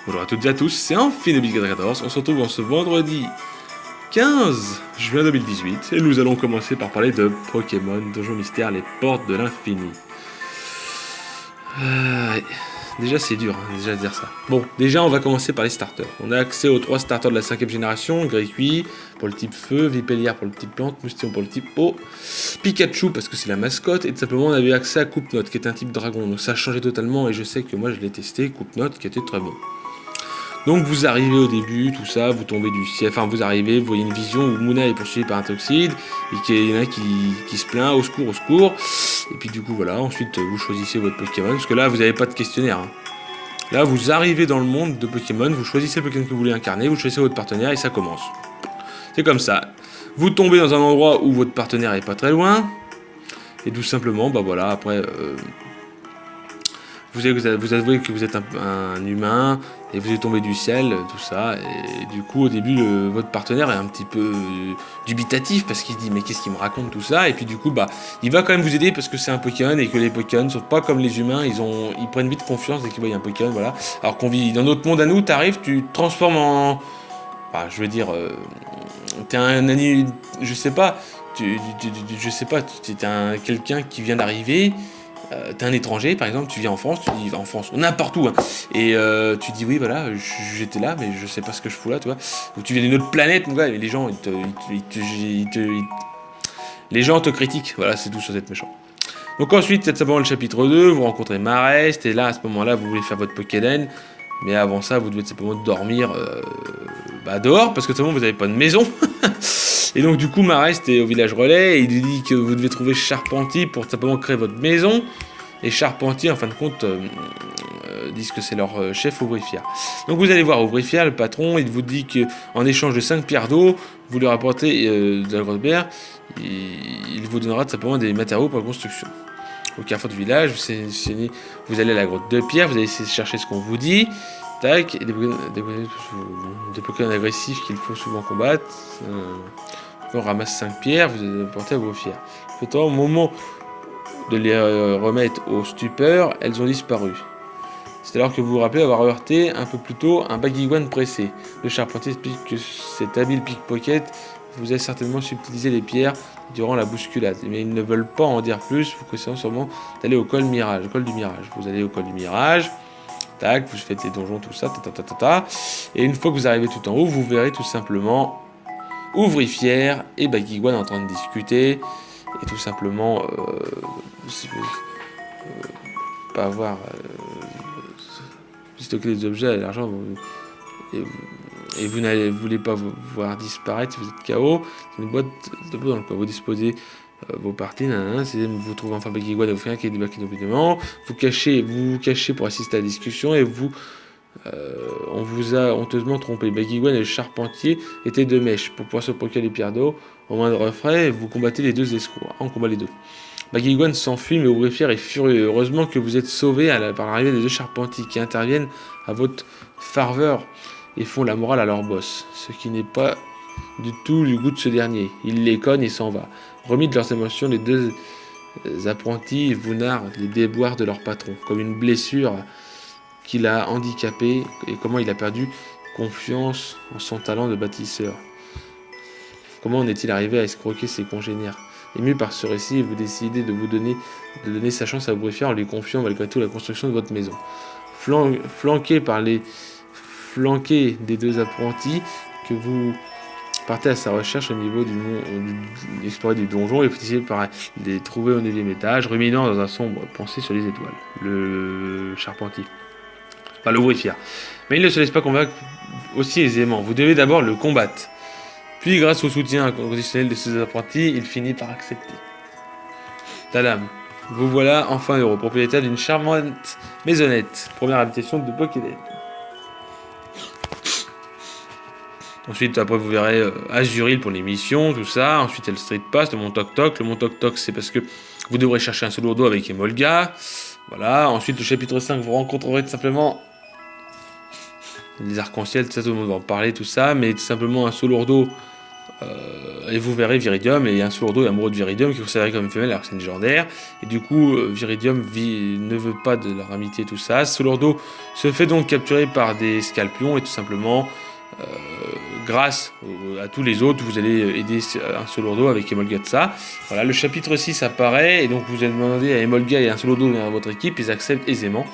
Bonjour à toutes et à tous, c'est Infinity 14, on se retrouve en ce vendredi 15 juin 2018 et nous allons commencer par parler de Pokémon Donjon Mystère, les portes de l'infini. Ouais. Déjà c'est dur, déjà de dire ça. Bon, déjà on va commencer par les starters. On a accès aux 3 starters de la 5ème génération, Greycuit pour le type feu, Vipellière pour le type plante, Moustillon pour le type eau, Pikachu parce que c'est la mascotte, et tout simplement on avait accès à Coupe-Note qui est un type dragon. Donc ça a changé totalement et je sais que moi je l'ai testé, Coupe-Note qui était très bon. Donc vous arrivez au début, tout ça, vous tombez du ciel, enfin vous arrivez, vous voyez une vision où Mouna est poursuivi par un toxide, et qu'il y en a qui se plaint, au secours, et puis du coup voilà, ensuite vous choisissez votre Pokémon, parce que là vous n'avez pas de questionnaire. Là vous arrivez dans le monde de Pokémon, vous choisissez le Pokémon que vous voulez incarner, vous choisissez votre partenaire et ça commence. C'est comme ça. Vous tombez dans un endroit où votre partenaire est pas très loin, et tout simplement, bah voilà, après... Vous avouez que vous êtes un humain et vous êtes tombé du ciel, tout ça, et du coup au début votre partenaire est un petit peu dubitatif parce qu'il se dit mais qu'est-ce qu'il me raconte tout ça, et puis du coup bah il va quand même vous aider parce que c'est un Pokémon et que les Pokémon sont pas comme les humains, ils prennent vite confiance dès qu'ils voient un Pokémon, voilà. Alors qu'on vit dans notre monde à nous, t'arrives, tu te transformes en... Enfin, je veux dire, t'es un animal, je sais pas, t'es quelqu'un qui vient d'arriver. T'es un étranger, par exemple, tu vis en France, tu dis en France, n'importe où, hein, et tu dis oui, voilà, j'étais là, mais je sais pas ce que je fous là, tu vois. Ou tu viens d'une autre planète, mon gars, et les gens, les gens te critiquent, voilà, c'est tout sur cette méchant. Donc ensuite, c'est simplement le chapitre 2, vous rencontrez Marest, et là, à ce moment-là, vous voulez faire votre Pokéden, mais avant ça, vous devez simplement dormir dehors, parce que tout simplement, vous n'avez pas de maison. Et donc du coup Marest est au village relais et il lui dit que vous devez trouver Charpentier pour simplement créer votre maison. Et Charpentier en fin de compte disent que c'est leur chef Ouvrifière. Donc vous allez voir Ouvrifière, le patron, il vous dit qu'en échange de 5 pierres d'eau, vous lui rapportez de la grosse bière, il vous donnera tout simplement des matériaux pour la construction. Au carrefour du village, vous allez à la grotte de pierre, vous allez essayer de chercher ce qu'on vous dit. Tac, et des Pokémon agressifs qu'il faut souvent combattre. On ramasse 5 pierres, vous les apportez à vos fiers. Pourtant, au moment de les remettre au stupeur, elles ont disparu. C'est alors que vous vous rappelez avoir heurté un peu plus tôt un Baguigouane pressé. Le charpentier explique que cet habile pickpocket vous a certainement subtilisé les pierres durant la bousculade. Mais ils ne veulent pas en dire plus, vous conseillez sûrement d'aller au col du Mirage. Vous allez au col du Mirage. Tac, vous faites les donjons, tout ça, et une fois que vous arrivez tout en haut, vous verrez tout simplement Ouvrifière et Baguigouane en train de discuter, et tout simplement pas avoir stocker des objets et l'argent, et vous ne voulez pas vous voir disparaître si vous êtes KO. C'est une boîte de peau dans le coin. Vous disposez vos parties, vous trouvez enfin Baguigouane et vous faites un qui est débarqué d'opénement, vous vous cachez pour assister à la discussion, et on vous a honteusement trompé. Baguigouane et le Charpentier étaient deux mèches pour pouvoir se procurer les pierres d'eau au moindre frais, et vous combattez les deux escrocs. On combat les deux. Baguigouane s'enfuit, mais Ouvrifière est furieux. Heureusement que vous êtes sauvé par l'arrivée des deux Charpentiers qui interviennent à votre faveur et font la morale à leur boss, ce qui n'est pas du tout du goût de ce dernier. Il les cogne et s'en va. Remis de leurs émotions, les deux apprentis vous narrent les déboires de leur patron, comme une blessure qui l'a handicapé et comment il a perdu confiance en son talent de bâtisseur. Comment en est-il arrivé à escroquer ses congénères? Ému par ce récit, vous décidez de donner sa chance à Ouvrifière en lui confiant malgré tout la construction de votre maison. Flanqué des deux apprentis, que vous partez à sa recherche au niveau explorer du donjon, et vous essayez par les trouver au 9e étage, ruminant dans un sombre pensée sur les étoiles. Le Charpentier. Pas l'Ouvrifière. Mais il ne se laisse pas convaincre aussi aisément. Vous devez d'abord le combattre. Puis, grâce au soutien inconditionnel de ses apprentis, il finit par accepter. Tadam. Vous voilà enfin heureux, propriétaire d'une charmante maisonnette. Première habitation de Pokédex. Ensuite, après, vous verrez Azuril pour les missions, tout ça. Ensuite, il y a le Street Pass, le Mont Toc Toc. Le Mont Toc Toc, c'est parce que vous devrez chercher un solo d'eau avec Emolga. Voilà. Ensuite, le chapitre 5, vous rencontrerez tout simplement les arcs-en-ciel, tout ça, tout le monde va en parler, tout ça. Mais tout simplement un solo d'eau Et vous verrez Viridium, et un Sourdo est amoureux de Viridium, qui est considéré comme une femelle alors que c'est une légendaire. Et du coup, Viridium ne veut pas de leur amitié, tout ça. Sourdo se fait donc capturer par des Scalpions, et tout simplement, grâce à tous les autres, vous allez aider un Sourdo avec Emolga de ça. Voilà, le chapitre 6 apparaît, et donc vous allez demander à Emolga et un Sourdo dans votre équipe, ils acceptent aisément.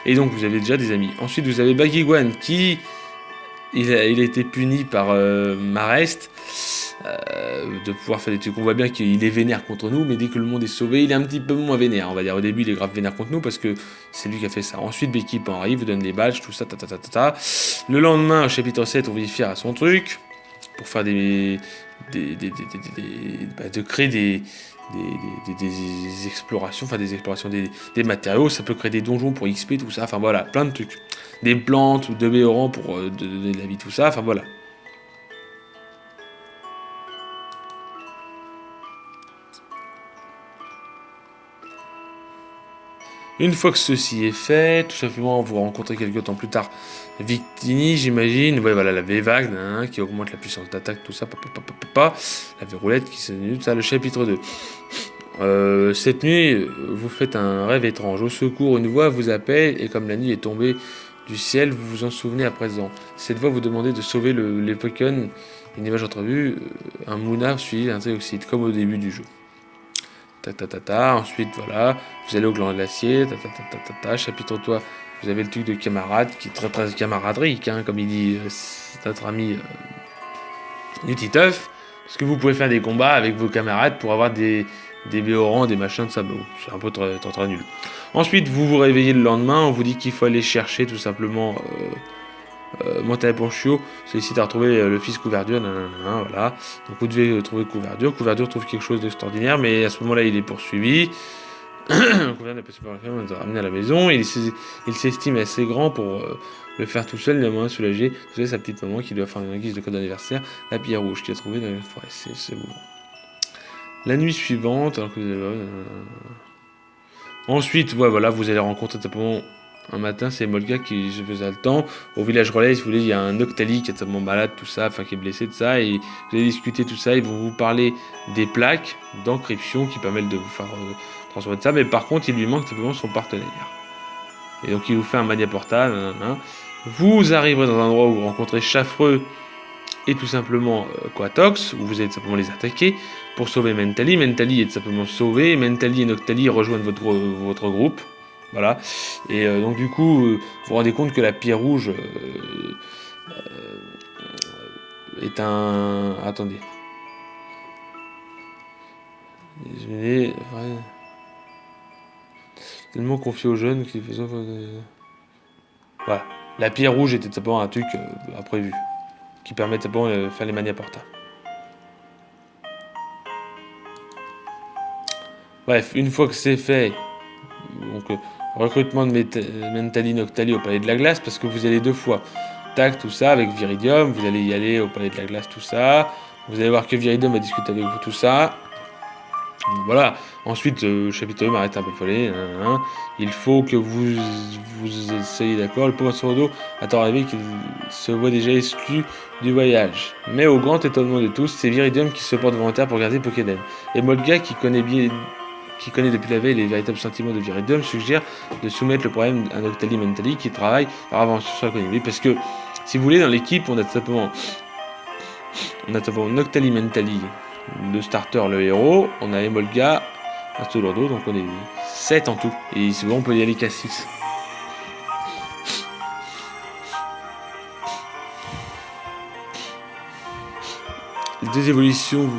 Et donc vous avez déjà des amis. Ensuite, vous avez Bagiguan qui... Il a été puni par Marest de pouvoir faire des trucs. On voit bien qu'il est vénère contre nous, mais dès que le monde est sauvé, il est un petit peu moins vénère. On va dire au début, il est grave vénère contre nous parce que c'est lui qui a fait ça. Ensuite, Becky arrive, vous donne des badges, tout ça, Le lendemain, au chapitre 7, on va y faire à son truc pour faire de créer des explorations, enfin des explorations des matériaux, ça peut créer des donjons pour XP, tout ça, enfin voilà, plein de trucs. Des plantes ou de béorans pour donner de la vie, tout ça, enfin voilà. Une fois que ceci est fait, tout simplement vous rencontrez quelques temps plus tard Victini, j'imagine. Ouais, voilà, la V-Vague qui augmente la puissance d'attaque, tout ça, la V-Roulette qui s'annule, tout ça, le chapitre 2. Cette nuit, vous faites un rêve étrange. Au secours, une voix vous appelle et comme la nuit est tombée du ciel, vous vous en souvenez à présent. Cette voix vous demandait de sauver les Pokémon. Une image entrevue, un Mouna suivi d'un Trioxide, comme au début du jeu. Ensuite, voilà, vous allez au gland glacier, chapitre 3, vous avez le truc de camarade, qui est très très camaraderique, comme il dit notre ami Nutiteuf, parce que vous pouvez faire des combats avec vos camarades pour avoir des béorans, des machins de ça, c'est un peu très nul. Ensuite, vous vous réveillez le lendemain, on vous dit qu'il faut aller chercher tout simplement Montagne Ponchio, sollicite à retrouver le fils Couverture, voilà. Donc vous devez trouver Couverture. Couverture trouve quelque chose d'extraordinaire, mais à ce moment-là, il est poursuivi. Couverture n'a pas su on est ramené à la maison. Il s'estime assez grand pour le faire tout seul. Il a moyen de soulager. Vous savez, sa petite maman qui doit faire une guise de code d'anniversaire, la pierre rouge qu'il a trouvée dans la forêt. C'est bon. La nuit suivante, alors que vous avez... Ensuite, voilà, vous allez rencontrer simplement un matin, c'est Molga qui se faisait le temps. Au village relais, si vous voulez, il y a un Octali qui est tellement malade, tout ça, enfin qui est blessé de ça, et vous allez discuter tout ça. Ils vont vous parler des plaques d'encryption qui permettent de vous faire transformer de ça, mais par contre, il lui manque simplement son partenaire. Et donc, il vous fait un mania portable. Vous arriverez dans un endroit où vous rencontrez Chaffreux et tout simplement Quatox, où vous allez simplement les attaquer pour sauver Mentali. Mentali est tout simplement sauvé. Mentali et Noctali rejoignent votre groupe. Voilà. Et donc du coup, vous vous rendez compte que la pierre rouge est un... Attendez. Désolé. Tellement confié aux jeunes qu'il fait ça. Voilà. La pierre rouge était simplement un truc imprévu qui permet simplement de faire les manias portables. Bref, une fois que c'est fait, donc recrutement de Mentali Noctali au Palais de la Glace, parce que vous allez 2 fois. Tac, tout ça, avec Viridium, vous allez y aller au Palais de la Glace, tout ça. Vous allez voir que Viridium a discuté avec vous, tout ça. Donc, voilà. Ensuite, chapitre 1 m'arrête un peu follé. Il faut que vous soyez d'accord. Le pauvre Sordo attend arrivé qu'il se voit déjà exclu du voyage. Mais au grand étonnement de tous, c'est Viridium qui se porte volontaire pour garder Pokéden. Et Molga, qui connaît depuis la veille les véritables sentiments de Viridium, suggère de soumettre le problème à Noctali Mentali qui travaille par avance sur l'économie. Parce que, si vous voulez, dans l'équipe, on a simplement Noctali Mentali, le starter, le héros, on a Emolga, un Stolordo, donc on est 7 en tout. Et souvent, on peut y aller qu'à 6. Les deux évolutions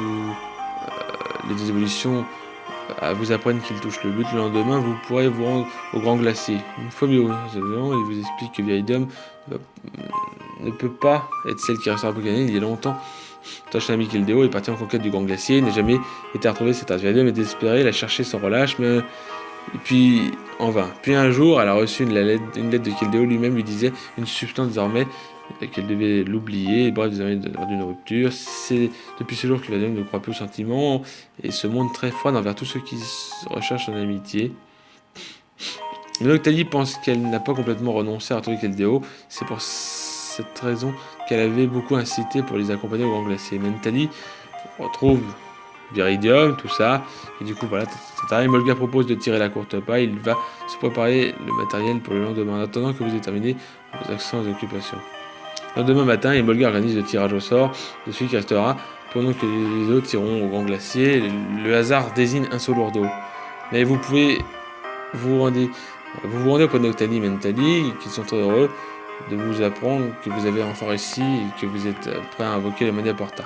vous apprennent qu'il touche le but. Le lendemain, vous pourrez vous rendre au Grand Glacier. Une fois mis au il vous explique que Viridium ne peut pas être celle qui restera Pokémon. Il y a longtemps, Tosh ami Keldeo est parti en conquête du Grand Glacier, n'a jamais été retrouvé. Cette Viridium est désespérée, l'a cherché sans relâche, mais et puis en vain. Puis un jour, elle a reçu une lettre de Keldeo, lui-même lui disait une substance désormais qu'elle devait l'oublier. Bref, désormais d'une rupture. C'est depuis ce jour que Viridium ne croit plus aux sentiments et se montre très froide envers tous ceux qui recherchent son amitié. Noctali pense qu'elle n'a pas complètement renoncé à retrouver Keldeo. C'est pour cette raison qu'elle avait beaucoup incité pour les accompagner au Grand Glacier. Mentally retrouve Viridium, tout ça, et du coup voilà, et Molga propose de tirer la courte paille, il va se préparer le matériel pour le lendemain, en attendant que vous ayez terminé vos actions d'occupation. Le lendemain matin, Molga organise le tirage au sort de celui qui restera, pendant que les autres iront au Grand Glacier. Le hasard désigne un seul lourdeau. Mais vous pouvez vous rendez auprès de Noctali et Mentali, qui sont très heureux de vous apprendre que vous avez enfin réussi et que vous êtes prêt à invoquer le Mania Porta.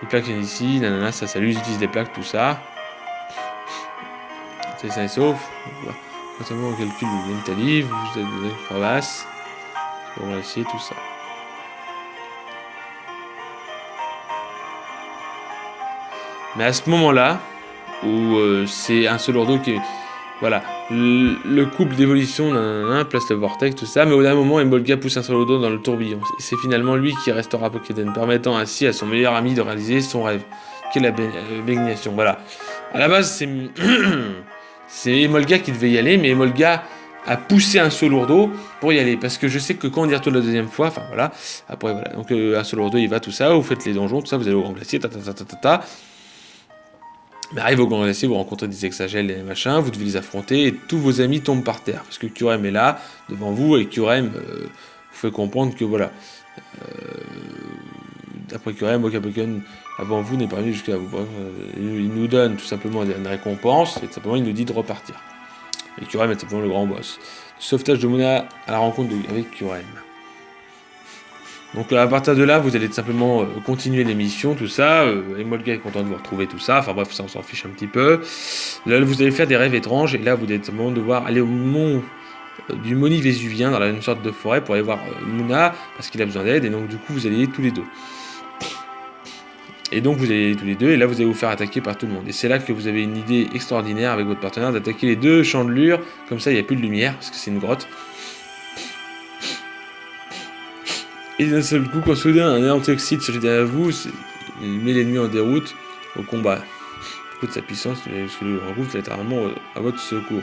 Les plaques viennent ici, nanana, ça salue, ils utilisent les plaques, tout ça. C'est sain et sauf. Notamment au calcul de Mentali, vous êtes dans une crevasse. On va essayer tout ça. Mais à ce moment-là, où c'est un seul lourdeau qui est... Voilà, le couple d'évolution, place le vortex, tout ça, mais au dernier moment, Emolga pousse un seul lourdeau dans le tourbillon. Et c'est finalement lui qui restera Pokéden, permettant ainsi à son meilleur ami de réaliser son rêve, qui est la bénédiction. Voilà. À la base, c'est Emolga qui devait y aller, mais Emolga a poussé un seul lourdeau pour y aller, parce que je sais que quand on y retourne la deuxième fois, enfin voilà, après voilà, donc un seul lourdeau, il va, tout ça, vous faites les donjons, tout ça, vous allez au Grand Glacier, Mais arrive au Grand Glacier, vous rencontrez des Hexagels et des machins, vous devez les affronter et tous vos amis tombent par terre. Parce que Kyurem est là, devant vous, et Kyurem vous fait comprendre que voilà. D'après Kyurem, aucun Pokémon avant vous n'est parvenu jusqu'à vous. Bref, il nous donne tout simplement une récompense et tout simplement il nous dit de repartir. Et Kyurem est simplement le grand boss. Sauvetage de Munna à la rencontre avec Kyurem. Donc à partir de là, vous allez simplement continuer l'émission, tout ça. Emolga est content de vous retrouver, tout ça. Enfin bref, ça on s'en fiche un petit peu. Là, vous allez faire des rêves étranges. Et là, vous allez simplement devoir aller au mont du Moni Vésuvien, dans une sorte de forêt, pour aller voir Munna, parce qu'il a besoin d'aide. Et donc du coup, vous allez y aller tous les deux. Et donc vous allez y aller tous les deux. Et là, vous allez vous faire attaquer par tout le monde. Et c'est là que vous avez une idée extraordinaire avec votre partenaire d'attaquer les deux chandelures. Comme ça, il n'y a plus de lumière, parce que c'est une grotte. Et d'un seul coup, quand soudain un antoxyde se jette derrière vous, il met l'ennemi en déroute au combat. Du coup de sa puissance, le regroupe littéralement à votre secours.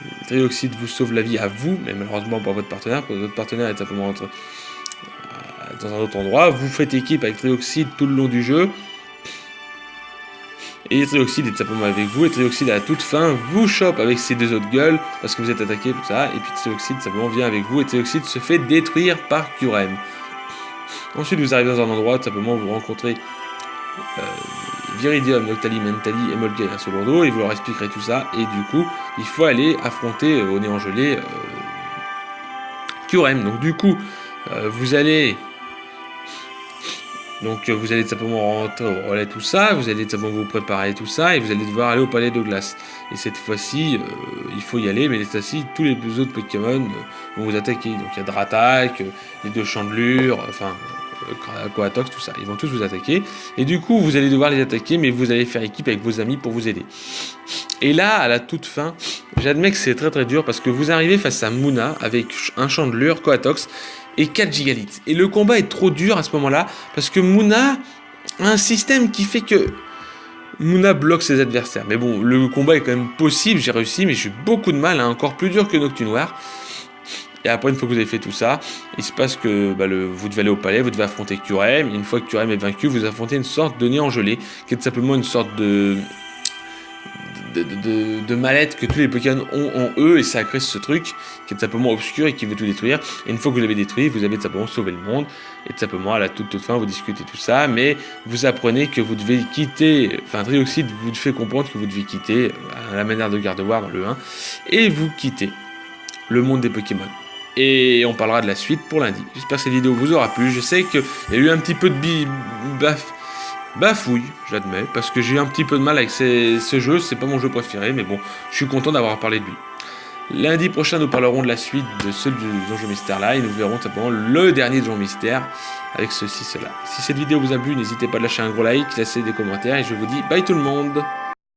Le trioxyde vous sauve la vie à vous, mais malheureusement pas votre partenaire, parce que votre partenaire est simplement dans un autre endroit. Vous faites équipe avec Trioxyde tout le long du jeu. Et Trioxyde est simplement avec vous, et Trioxyde à la toute fin vous chope avec ses deux autres gueules, parce que vous êtes attaqué, tout ça, et puis Trioxyde simplement vient avec vous, et Trioxyde se fait détruire par Kyurem. Ensuite, vous arrivez dans un endroit, tout simplement, vous rencontrez Viridium, Noctali, Mentali, Emolga et un seul lourdeau, et vous leur expliquerez tout ça, et du coup, il faut aller affronter au néant gelé Kyurem. Donc du coup, vous allez simplement rentrer au relais, tout ça, vous allez simplement vous préparer tout ça, et vous allez devoir aller au palais de glace. Et cette fois-ci, il faut y aller, mais cette fois-ci, tous les autres Pokémon vont vous attaquer. Donc il y a Dratak, les deux chandelures, enfin, Coatox, tout ça. Ils vont tous vous attaquer. Et du coup, vous allez devoir les attaquer, mais vous allez faire équipe avec vos amis pour vous aider. Et là, à la toute fin, j'admets que c'est très très dur, parce que vous arrivez face à Munna, avec un chandelure, Coatox, et 4 gigalitres. Et le combat est trop dur à ce moment-là, parce que Munna a un système qui fait que Munna bloque ses adversaires. Mais bon, le combat est quand même possible, j'ai réussi, mais j'ai eu beaucoup de mal, encore plus dur que Noctunoir. Et après, une fois que vous avez fait tout ça, il se passe que vous devez aller au palais, vous devez affronter Kyurem. Et une fois que Kyurem est vaincu, vous affrontez une sorte de néant gelé, qui est tout simplement une sorte de mallette que tous les Pokémon ont en eux, et ça crée ce truc qui est simplement obscur et qui veut tout détruire. Et une fois que vous l'avez détruit, vous avez tout simplement sauvé le monde, et tout simplement à la toute fin vous discutez tout ça, mais vous apprenez que vous devez quitter, enfin Trioxyde vous fait comprendre que vous devez quitter à la manière de Gardevoir dans le 1, et vous quittez le monde des Pokémon. Et on parlera de la suite pour lundi. J'espère que cette vidéo vous aura plu. Je sais qu'il y a eu un petit peu de bafouille, j'admets, parce que j'ai eu un petit peu de mal avec ce jeu, c'est pas mon jeu préféré, mais bon, je suis content d'avoir parlé de lui. Lundi prochain, nous parlerons de la suite de ceux du Donjon Mystère là, et nous verrons simplement le dernier Donjon Mystère avec ceci, cela. Si cette vidéo vous a plu, n'hésitez pas à lâcher un gros like, laisser des commentaires, et je vous dis bye tout le monde.